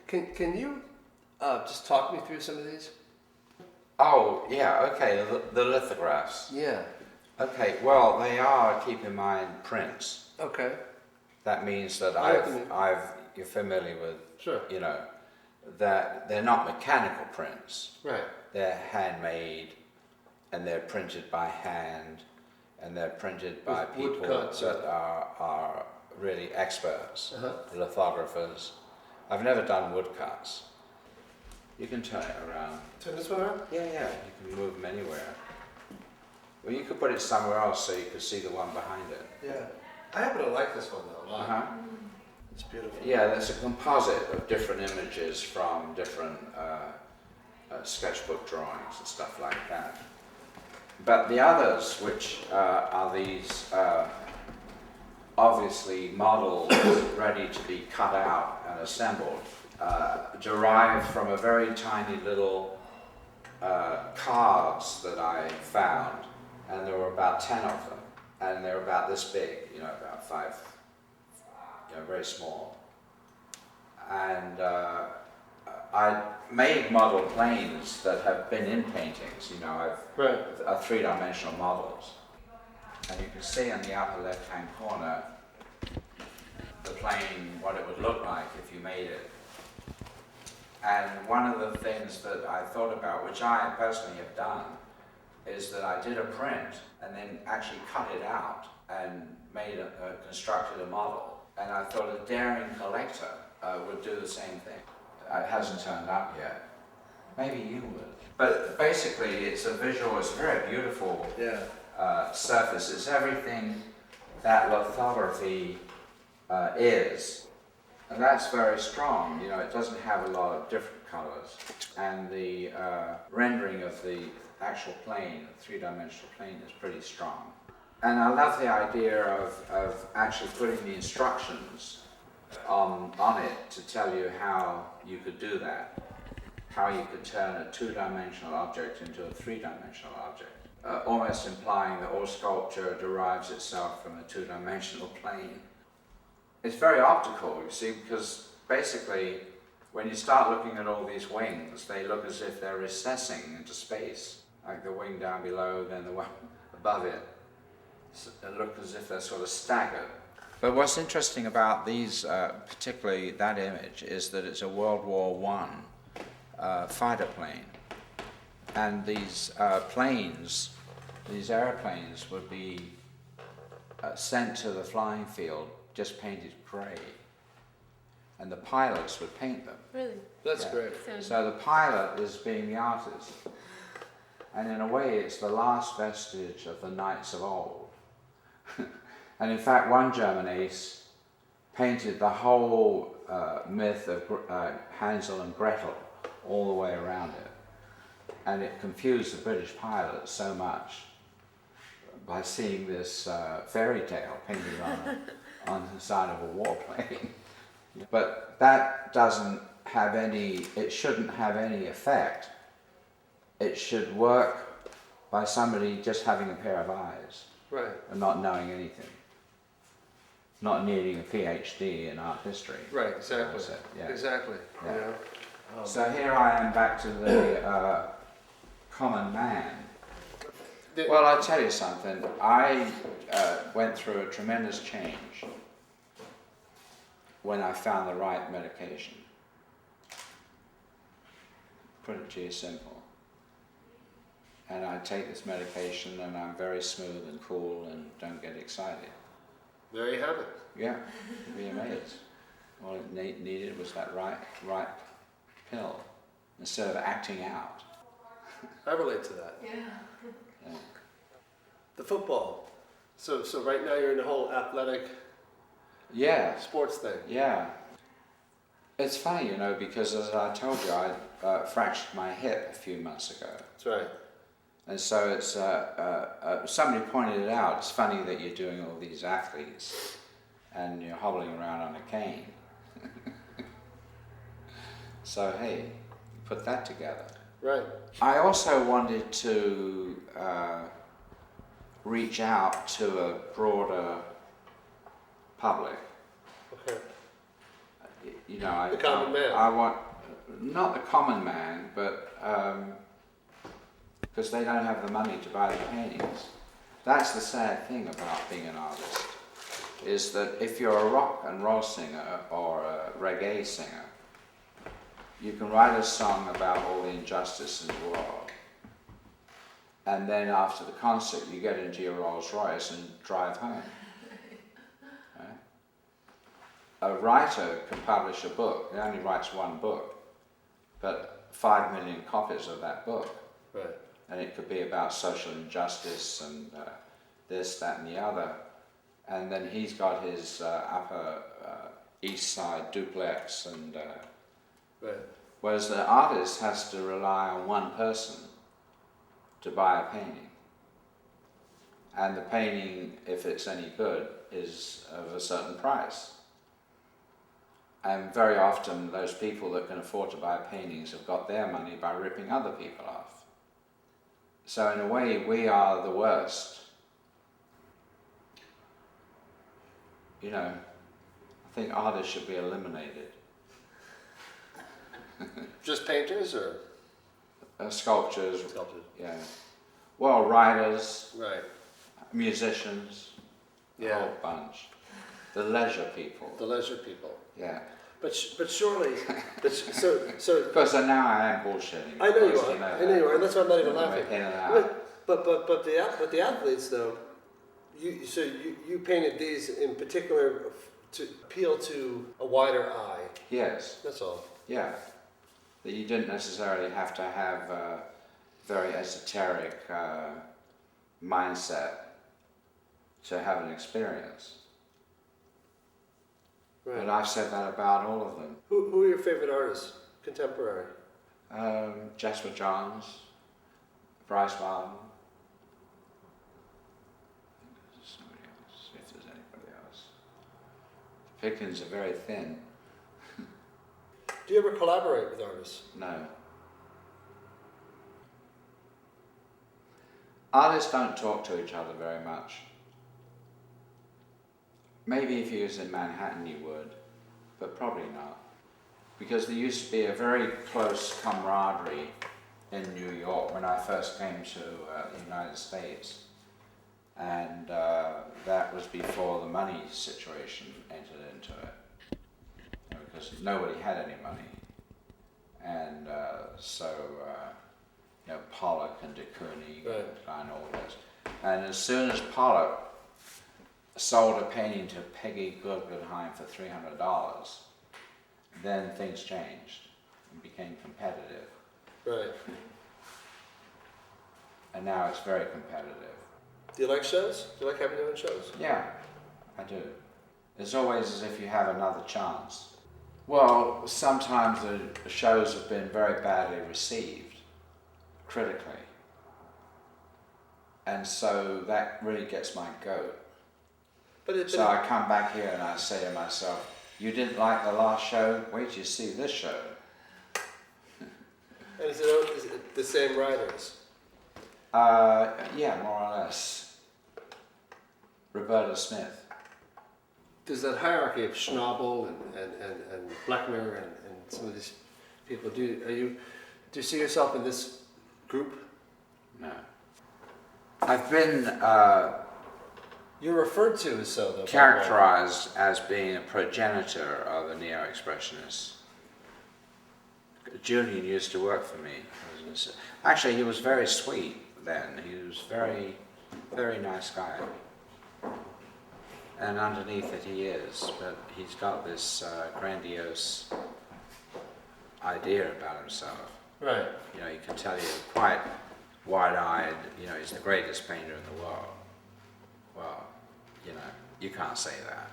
Can you just talk me through some of these? Oh, yeah, okay, the lithographs. Yeah. Okay, well, they are, keep in mind, prints. Okay. That means that you're familiar with, Sure. you know, that they're not mechanical prints. Right. They're handmade, and they're printed by hand, and they're printed by With people woodcuts, that are really experts, Uh-huh. lithographers. I've never done woodcuts. You can turn it around. Turn this one around? Yeah, you can move them anywhere. Well, you could put it somewhere else so you could see the one behind it. Yeah. I happen to like this one though a lot. Uh-huh. It's beautiful. Yeah, there's a composite of different images from different sketchbook drawings and stuff like that. But the others, which are these obviously models ready to be cut out and assembled, derived from a very tiny little cards that I found, and there were about 10 of them, and they're about this big, you know, about 5, you know, very small. And I made model planes that have been in paintings, you know, are 3-dimensional models. And you can see in the upper left-hand corner the plane, what it would look like if you made it. And one of the things that I thought about, which I personally have done, is that I did a print and then actually cut it out and constructed a model. And I thought a daring collector would do the same thing. It hasn't turned up yet. Maybe you would. But basically, it's a visual, it's a very beautiful surface. It's everything that lithography is. And that's very strong, you know, it doesn't have a lot of different colors. And the rendering of the actual plane, the 3-dimensional plane, is pretty strong. And I love the idea of actually putting the instructions on it to tell you how you could do that, how you could turn a 2-dimensional object into a 3-dimensional object, almost implying that all sculpture derives itself from a 2-dimensional plane. It's very optical, you see, because basically when you start looking at all these wings, they look as if they're recessing into space, like the wing down below, then the one above it. They look as if they're sort of staggered. But what's interesting about these, particularly that image, is that it's a World War I fighter plane. And these planes, these airplanes would be sent to the flying field just painted grey. And the pilots would paint them. Really? That's great. So the pilot is being the artist. And in a way, it's the last vestige of the knights of old. And in fact, one German ace painted the whole myth of Hansel and Gretel all the way around it. And it confused the British pilots so much by seeing this fairy tale painted on the side of a warplane. But that doesn't have any, it shouldn't have any effect. It should work by somebody just having a pair of eyes. Right. And not knowing anything. Not needing a PhD in art history. Right, exactly. Yeah. Exactly. Yeah. You know? So here I am back to the common man. Well, I'll tell you something. I went through a tremendous change when I found the right medication. Put it to you simple. And I take this medication and I'm very smooth and cool and don't get excited. There you have it. Yeah, you'd be amazed. All it needed was that right pill instead of acting out. I relate to that. yeah. The football. So right now you're in the whole athletic sports thing. Yeah. It's funny, you know, because as I told you, I fractured my hip a few months ago. That's right. And so it's, somebody pointed it out, it's funny that you're doing all these athletes and you're hobbling around on a cane. So hey, put that together. Right. I also wanted to reach out to a broader public. Okay. you know, the common man. I want, not the common man, but because they don't have the money to buy the paintings. That's the sad thing about being an artist, is that if you're a rock and roll singer or a reggae singer, you can write a song about all the injustice in the world, and then after the concert you get into your Rolls Royce and drive home. Right? A writer can publish a book, he only writes one book, but 5 million copies of that book. Right. And it could be about social injustice and this, that and the other. And then he's got his upper east side duplex, and right. Whereas the artist has to rely on one person to buy a painting. And the painting, if it's any good, is of a certain price. And very often those people that can afford to buy paintings have got their money by ripping other people off. So in a way, we are the worst. You know, I think artists should be eliminated. Just painters, or? Sculptures. Sculptors. Yeah. Well, writers. Right. Musicians. Yeah. A whole bunch. The leisure people. The leisure people. Yeah. But surely, so. Because now I am bullshitting. I know you are. I know you are, and that's why I'm not even laughing. In and out. But the athletes though, you painted these in particular to appeal to a wider eye. Yes. That's all. Yeah. That you didn't necessarily have to have a very esoteric mindset to have an experience. Right. But I've said that about all of them. Who are your favorite artists, contemporary? Jasper Johns, Bryce Martin. I think there's somebody else, if there's anybody else. The pickings are very thin. Do you ever collaborate with artists? No. Artists don't talk to each other very much. Maybe if you was in Manhattan you would, but probably not. Because there used to be a very close camaraderie in New York when I first came to the United States. And that was before the money situation entered into it. Because nobody had any money. And Pollock and de Kooning and all this. And as soon as Pollock sold a painting to Peggy Guggenheim for $300, then things changed and became competitive. Right. And now it's very competitive. Do you like shows? Do you like having your own shows? Yeah, I do. It's always as if you have another chance. Well, sometimes the shows have been very badly received, critically. And so that really gets my goat. So I come back here and I say to myself, you didn't like the last show? Wait till you see this show. And is it the same writers? Yeah, more or less. Roberta Smith. There's that hierarchy of Schnabel and Blackmer and some of these people. Do you see yourself in this group? No. I've been You're referred to as so, though. characterized as being a progenitor of the neo-expressionists. Julian used to work for me. Actually, he was very sweet then. He was very, very nice guy. And underneath it he is, but he's got this grandiose idea about himself. Right. You know, you can tell he's quite wide-eyed, you know, he's the greatest painter in the world. Well, you know, you can't say that.